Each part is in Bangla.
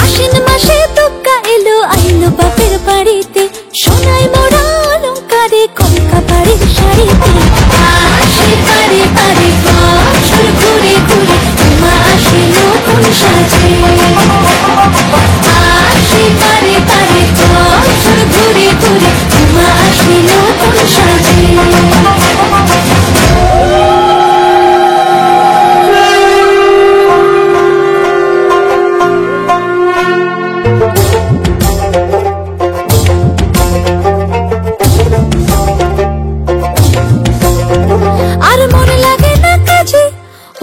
আশ্বিন মাসে দুগ্গা এলো আইলো বাপের বাড়িতে, সোনায় মোড়া অলংকারে কনকা বাড়ির শাড়িতে। আসে পারে পারে বছর ঘুরে ঘুরে উমা আসে নতুন সাজে। আসে পারে পারে বছর ঘুরে ঘুরে উমা আসে নতুন সাজে।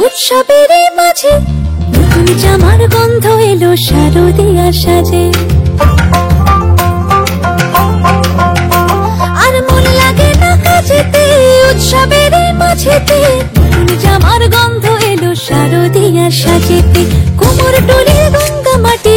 উৎসবের মাঝে নতুন জামার গন্ধ এলো শারদিয়া সাজে। আর মন লাগে না কাজেতে, উৎসবের মাঝেতে নতুন জামার গন্ধ এলো শারদিয়া সাজেতে। কোমর ডোলে গঙ্গা মাটি